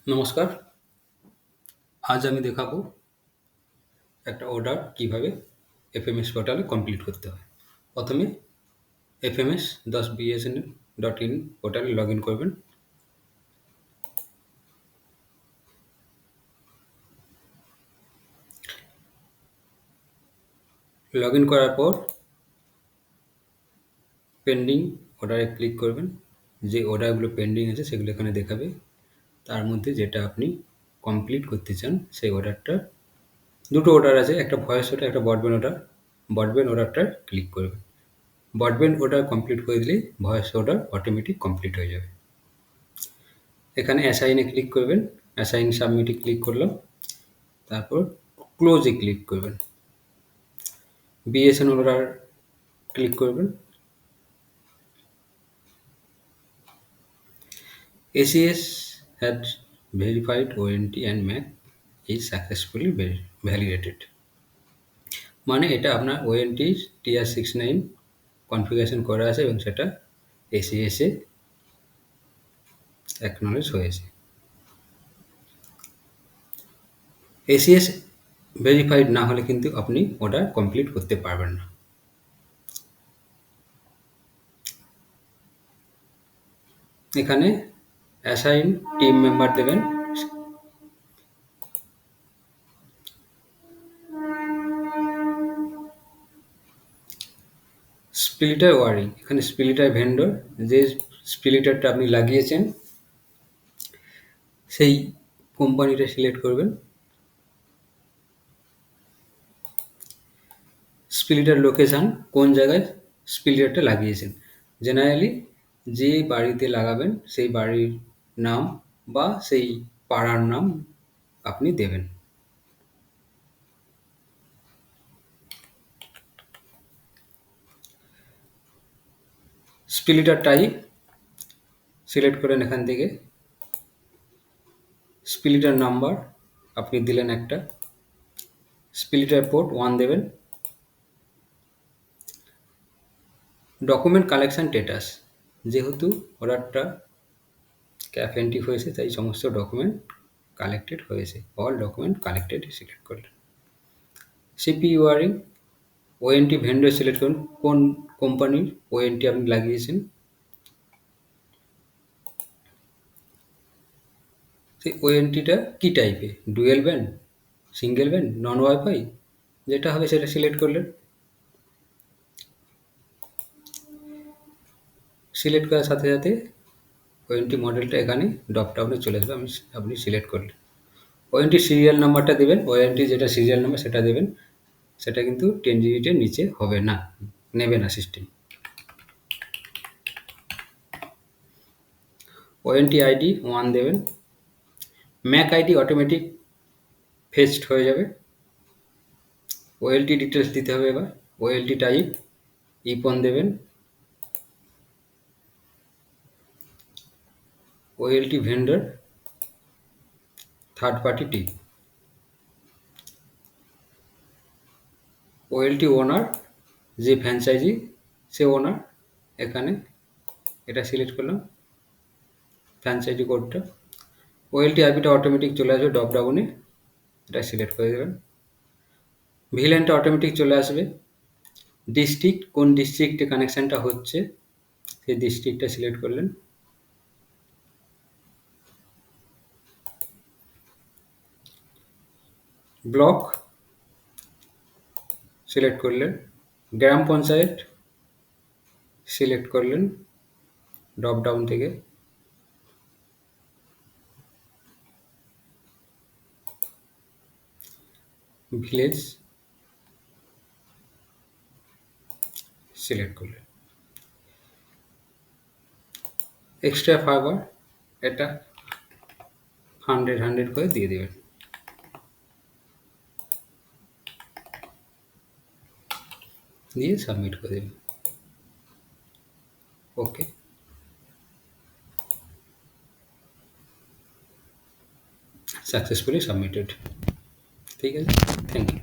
নমস্কার। আজ আমি দেখাবো একটা অর্ডার কিভাবে এফএমএস পোর্টালে কমপ্লিট করতে হয়। প্রথমে fms-bsnl.in পোর্টালে লগ ইন করবেন। লগ ইন করার পর পেন্ডিং অর্ডারে ক্লিক করবেন। যে অর্ডারগুলো পেন্ডিং আছে সেগুলো এখানে দেখাবে। তার মধ্যে যেটা আপনি কমপ্লিট করতে চান সেই অর্ডারটা, দুটো অর্ডার আছে, একটা ভয়েস অর্ডার, একটা ব্রডব্যান্ড অর্ডার। ব্রডব্যান্ড অর্ডারটা ক্লিক করবেন। ব্রডব্যান্ড অর্ডার কমপ্লিট করে দিলেই ভয়েস অর্ডার অটোমেটিক কমপ্লিট হয়ে যাবে। এখানে অ্যাসাইনে ক্লিক করবেন। অ্যাসাইন সাবমিটে ক্লিক করলাম। তারপর ক্লোজে ক্লিক করবেন। বিএসএনএল অর্ডার ক্লিক করবেন। ACS had verified ONT and MAC is successfully validated। মানে এটা আপনার ওএনটি TR69 কনফিগারেশন করা আছে এবং সেটা ACS এ অ্যাকনলেজ হয়েছে। ACS ভেরিফাইড না হলে কিন্তু আপনি অর্ডার কমপ্লিট করতে পারবেন না। এখানে অ্যাসাইন টিম মেম্বার দেবেন। স্প্লিটার ওয়ারিং, এখানে স্প্লিটার ভেন্ডর, যে স্প্লিটারটা আপনি লাগিয়েছেন সেই কোম্পানিটা সিলেক্ট করবেন। স্প্লিটার লোকেশান, কোন জায়গায় স্প্লিটারটা লাগিয়েছেন। জেনারেলি যে বাড়িতে লাগাবেন সেই বাড়ির নাম বা সেই পাড়ার নাম আপনি দেবেন। স্প্লিটার টাইপ সিলেক্ট করেন এখান থেকে। স্প্লিটার নাম্বার আপনি দিলেন একটা। স্প্লিটার পোর্ট 1 দেবেন। ডকুমেন্ট কালেকশন স্ট্যাটাস, যেহেতু অর্ডারটা ক্যাফ এন্ট্রি হয়েছে তাই সমস্ত ডকুমেন্ট কালেক্টেড হয়েছে। অল ডকুমেন্ট কালেক্টেড সিলেক্ট করলেন। সিপি ওয়ারিং, ওএনটি ভেন্ডর সিলেক্ট করুন, কোন কোম্পানির ওএনটি আপনি লাগিয়েছেন। সেই ওএনটিটা কী টাইপের, ডুয়েল ব্যান্ড, সিঙ্গেল ব্যান্ড, নন ওয়াইফাই, যেটা হবে সেটা সিলেক্ট করলেন। সিলেক্ট করার সাথে সাথে ওএনটি মডেলটা এখানে ড্রপডাউনে চলে আসবে, আপনি সিলেক্ট করলেন। ওএনটি সিরিয়াল নাম্বারটা দেবেন। ওএনটি যেটা সিরিয়াল নাম্বার সেটা দেবেন। সেটা কিন্তু 10 ডিজিটের নিচে হবে না, নেবে না সিস্টেম। ওএনটি আইডি 1 দেবেন। ম্যাক আইডি অটোমেটিক ফেচড হয়ে যাবে। ওএলটি ডিটেলস দিতে হবে এবার। ওএলটি টাইপ ইপন দেবেন। ওএলটি ভেন্ডর থার্ড পার্টি টিপ। ওএলটি ওনার, যে ফ্র্যাঞ্চাইজি সে ওনার, এখানে এটা সিলেক্ট করলাম ফ্র্যাঞ্চাইজি কোডটা। ওএলটি আইপিটা অটোমেটিক চলে আসবে ড্রপডাউনে, এটা সিলেক্ট করে দেবেন। ভিলেনটা অটোমেটিক চলে আসবে। ডিস্ট্রিক্ট, কোন ডিস্ট্রিক্টে কানেকশানটা হচ্ছে সেই ডিস্ট্রিক্টটা সিলেক্ট করলেন। ব্লক সিলেক্ট করলেন। গ্রাম পঞ্চায়েত সিলেক্ট করলেন ড্রপডাউন থেকে। ভিলেজ সিলেক্ট করলেন। এক্সট্রা ফাইবার এটা 100 করে দিয়ে দেবেন। দিয়ে সাবমিট করে দেবেন। ওকে, সাকসেসফুলি সাবমিটেড। ঠিক আছে, থ্যাংক ইউ।